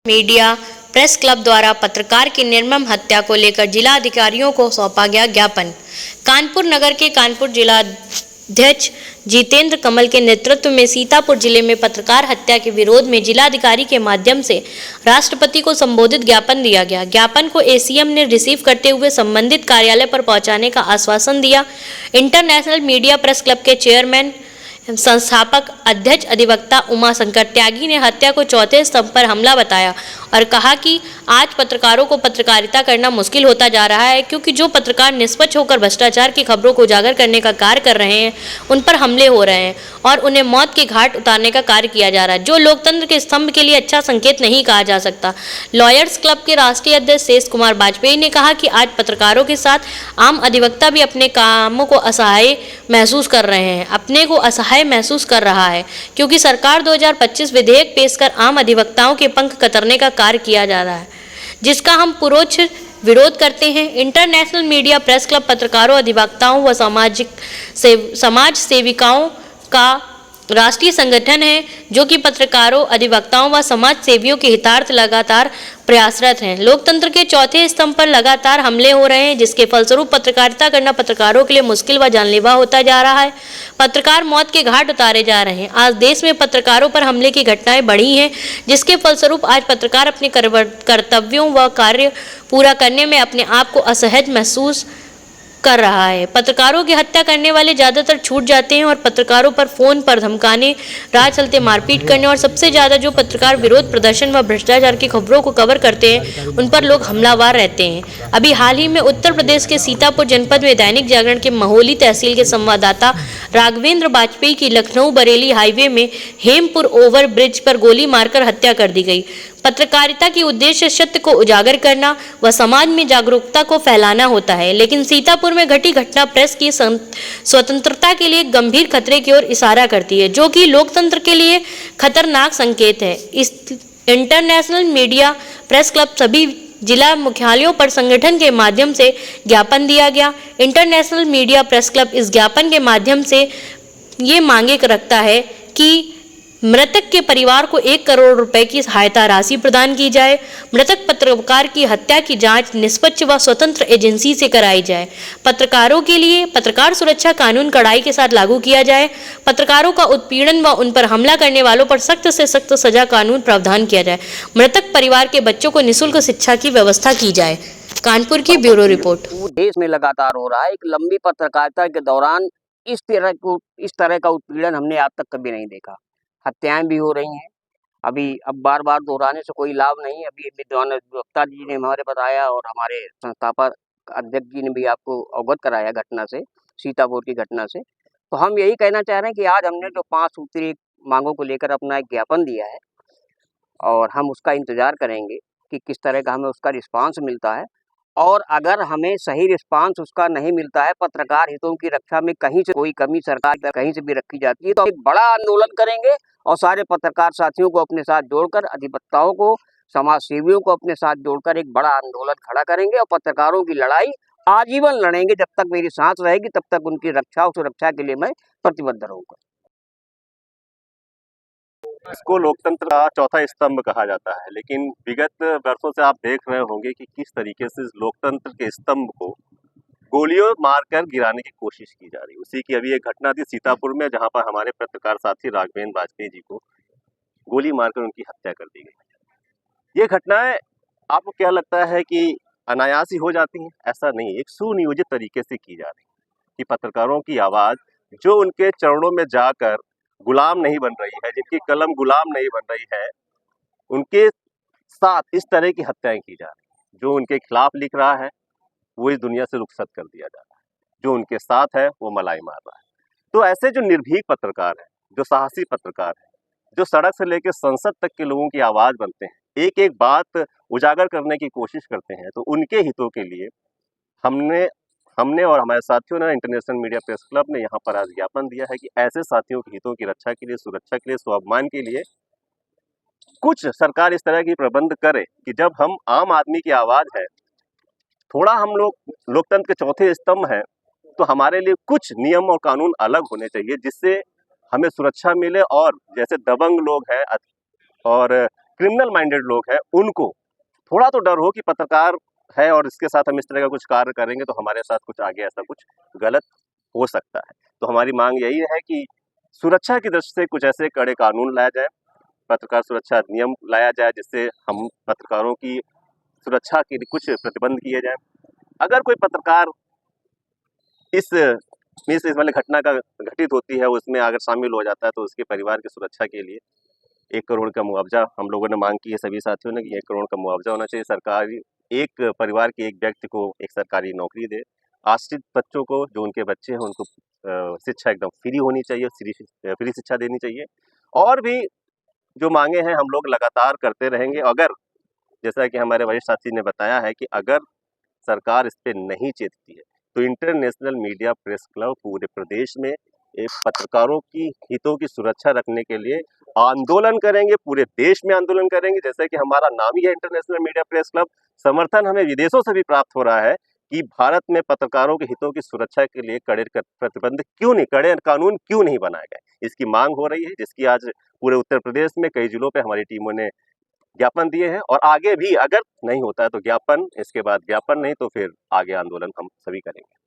Media press club द्वारा पत्रकार की निर्मम हत्या को लेकर जिला अधिकारियों को सौंपा गया ज्ञापन। कानपुर नगर के कानपुर जिलाध्यक्ष जितेंद्र कमल के नेतृत्व में सीतापुर जिले में पत्रकार हत्या के विरोध में जिलाधिकारी के माध्यम से राष्ट्रपति को संबोधित ज्ञापन दिया गया। ज्ञापन को एसीएम ने रिसीव करते हुए संबंधित कार्यालय पर पहुंचाने का आश्वासन दिया। इंटरनेशनल मीडिया प्रेस क्लब के चेयरमैन संस्थापक अध्यक्ष अधिवक्ता उमा शंकर त्यागी ने हत्या को चौथे स्तंभ पर हमला बताया और कहा कि आज पत्रकारों को पत्रकारिता करना मुश्किल होता जा रहा है, क्योंकि जो पत्रकार निष्पक्ष होकर भ्रष्टाचार की खबरों को उजागर करने का कार्य कर रहे हैं उन पर हमले हो रहे हैं और उन्हें मौत के घाट उतारने का कार्य किया जा रहा है, जो लोकतंत्र के स्तंभ के लिए अच्छा संकेत नहीं कहा जा सकता। लॉयर्स क्लब के राष्ट्रीय अध्यक्ष शेष कुमार वाजपेयी ने कहा कि आज पत्रकारों के साथ आम अधिवक्ता भी अपने कामों को असहाय महसूस कर रहे हैं, अपने को असहाय महसूस कर रहा है, क्योंकि सरकार 2025 विधेयक पेश कर आम अधिवक्ताओं के पंख कतरने का कार्य किया जा रहा है, जिसका हम पुरोक्ष विरोध करते हैं। इंटरनेशनल मीडिया प्रेस क्लब पत्रकारों, अधिवक्ताओं व समाज सेविकाओं का राष्ट्रीय संगठन है, जो कि पत्रकारों, अधिवक्ताओं व समाज सेवियों के हितार्थ लगातार प्रयासरत हैं। लोकतंत्र के चौथे स्तंभ पर लगातार हमले हो रहे हैं, जिसके फलस्वरूप पत्रकारिता करना पत्रकारों के लिए मुश्किल व जानलेवा होता जा रहा है। पत्रकार मौत के घाट उतारे जा रहे हैं। आज देश में पत्रकारों पर हमले की घटनाएं बढ़ी हैं, जिसके फलस्वरूप आज पत्रकार अपने कर्तव्यों व कार्य पूरा करने में अपने आप को असहज महसूस कर रहा है। पत्रकारों की हत्या करने वाले ज्यादातर छूट जाते हैं और पत्रकारों पर फोन पर धमकाने, राह चलते मारपीट करने और सबसे ज्यादा जो पत्रकार विरोध प्रदर्शन व भ्रष्टाचार की खबरों को कवर करते हैं उन पर लोग हमलावर रहते हैं। अभी हाल ही में उत्तर प्रदेश के सीतापुर जनपद में दैनिक जागरण के महोली तहसील के संवाददाता राघवेंद्र वाजपेयी की लखनऊ बरेली हाईवे में हेमपुर ओवर ब्रिज पर गोली मारकर हत्या कर दी गई। पत्रकारिता की उद्देश्य सत्य को उजागर करना व समाज में जागरूकता को फैलाना होता है, लेकिन सीतापुर में घटी घटना प्रेस की स्वतंत्रता के लिए गंभीर खतरे की ओर इशारा करती है, जो कि लोकतंत्र के लिए खतरनाक संकेत है। इस इंटरनेशनल मीडिया प्रेस क्लब सभी जिला मुख्यालयों पर संगठन के माध्यम से ज्ञापन दिया गया। इंटरनेशनल मीडिया प्रेस क्लब इस ज्ञापन के माध्यम से ये मांगे रखता है कि मृतक के परिवार को 1 करोड़ रुपए की सहायता राशि प्रदान की जाए। मृतक पत्रकार की हत्या की जांच निष्पक्ष व स्वतंत्र एजेंसी से कराई जाए। पत्रकारों के लिए पत्रकार सुरक्षा कानून कड़ाई के साथ लागू किया जाए। पत्रकारों का उत्पीड़न व उन पर हमला करने वालों पर सख्त से सख्त सजा कानून प्रावधान किया जाए। मृतक परिवार के बच्चों को निःशुल्क शिक्षा की व्यवस्था की जाए। कानपुर की ब्यूरो रिपोर्ट। देश में लगातार हो रहा है। एक लंबी पत्रकारिता के दौरान इस तरह का उत्पीड़न हमने आज तक कभी नहीं देखा। हत्याएं भी हो रही हैं। अब बार बार दोहराने से कोई लाभ नहीं। अभी विद्वान अधिवक्ता जी ने हमारे बताया और हमारे संस्थापक अध्यक्ष जी ने भी आपको अवगत कराया घटना से, सीतापुर की घटना से। तो हम यही कहना चाह रहे हैं कि आज हमने जो 5 सूत्रीय मांगों को लेकर अपना एक ज्ञापन दिया है और हम उसका इंतजार करेंगे कि किस तरह का हमें उसका रिस्पांस मिलता है, और अगर हमें सही रिस्पांस उसका नहीं मिलता है, पत्रकार हितों की रक्षा में कहीं से कोई कमी सरकार कहीं से भी रखी जाती है, तो एक बड़ा आंदोलन करेंगे और सारे पत्रकार साथियों को अपने साथ जोड़कर, अधिवक्ताओं को, समाज सेवियों को अपने साथ जोड़कर एक बड़ा आंदोलन खड़ा करेंगे और पत्रकारों की लड़ाई आजीवन लड़ेंगे। जब तक मेरी सांस रहेगी तब तक उनकी रक्षा और सुरक्षा के लिए मैं प्रतिबद्ध रहूंगा। इसको लोकतंत्र का चौथा स्तंभ कहा जाता है, लेकिन विगत वर्षों से आप देख रहे होंगे कि किस तरीके से इस लोकतंत्र के स्तंभ को गोलियों मारकर गिराने की कोशिश की जा रही है। उसी की अभी एक घटना थी सीतापुर में, जहां पर हमारे पत्रकार साथी राघवेंद्र वाजपेयी जी को गोली मारकर उनकी हत्या कर दी गई। ये घटनाएं आपको क्या लगता है कि अनायास ही हो जाती हैं? ऐसा नहीं, एक सुनियोजित तरीके से की जा रही है कि पत्रकारों की आवाज़ जो उनके चरणों में जाकर गुलाम नहीं बन रही है, जिनकी कलम गुलाम नहीं बन रही है, उनके साथ इस तरह की हत्याएं की जा रही। जो उनके खिलाफ लिख रहा है वो इस दुनिया से रुखसत कर दिया जा रहा है, जो उनके साथ है वो मलाई मार रहा है। तो ऐसे जो निर्भीक पत्रकार हैं, जो साहसी पत्रकार हैं, जो सड़क से लेकर संसद तक के लोगों की आवाज़ बनते हैं, एक एक बात उजागर करने की कोशिश करते हैं, तो उनके हितों के लिए हमने और हमारे साथियों ने, इंटरनेशनल मीडिया प्रेस क्लब ने यहाँ पर आज ज्ञापन दिया है कि ऐसे साथियों के हितों की रक्षा के लिए, सुरक्षा के लिए, स्वाभिमान के लिए कुछ सरकार इस तरह की प्रबंध करे कि जब हम आम आदमी की आवाज़ है, थोड़ा हम लोग लोकतंत्र के चौथे स्तंभ हैं, तो हमारे लिए कुछ नियम और कानून अलग होने चाहिए, जिससे हमें सुरक्षा मिले और जैसे दबंग लोग हैं और क्रिमिनल माइंडेड लोग हैं उनको थोड़ा तो डर हो कि पत्रकार है और इसके साथ हम इस तरह का कुछ कार्य करेंगे तो हमारे साथ कुछ आगे ऐसा कुछ गलत हो सकता है। तो हमारी मांग यही है कि सुरक्षा की दृष्टि से कुछ ऐसे कड़े कानून लाया जाए, पत्रकार सुरक्षा अधिनियम लाया जाए, जिससे हम पत्रकारों की सुरक्षा के लिए कुछ प्रतिबंध किए जाए। अगर कोई पत्रकार इस वाली घटना का घटित होती है उसमें अगर शामिल हो जाता है तो उसके परिवार की सुरक्षा के लिए 1 करोड़ का मुआवजा हम लोगों ने मांग की है सभी साथियों ने कि 1 करोड़ का मुआवजा होना चाहिए। सरकारी एक परिवार के एक व्यक्ति को एक सरकारी नौकरी दे। आश्रित बच्चों को, जो उनके बच्चे हैं उनको शिक्षा एकदम फ्री होनी चाहिए, फ्री शिक्षा देनी चाहिए। और भी जो मांगे हैं हम लोग लगातार करते रहेंगे। अगर जैसा कि हमारे वरिष्ठ साथी ने बताया है कि अगर सरकार इस पे नहीं चेतती है तो इंटरनेशनल मीडिया प्रेस क्लब पूरे प्रदेश में एक पत्रकारों की हितों की सुरक्षा रखने के लिए आंदोलन करेंगे, पूरे देश में आंदोलन करेंगे। जैसे कि हमारा नाम ही है इंटरनेशनल मीडिया प्रेस क्लब। समर्थन हमें विदेशों से भी प्राप्त हो रहा है कि भारत में पत्रकारों के हितों की सुरक्षा के लिए कड़े कानून क्यों नहीं बनाए गए, इसकी मांग हो रही है, जिसकी आज पूरे उत्तर प्रदेश में कई जिलों पे हमारी टीमों ने ज्ञापन दिए हैं। और आगे भी अगर नहीं होता है तो ज्ञापन, इसके बाद ज्ञापन नहीं तो फिर आगे आंदोलन हम सभी करेंगे।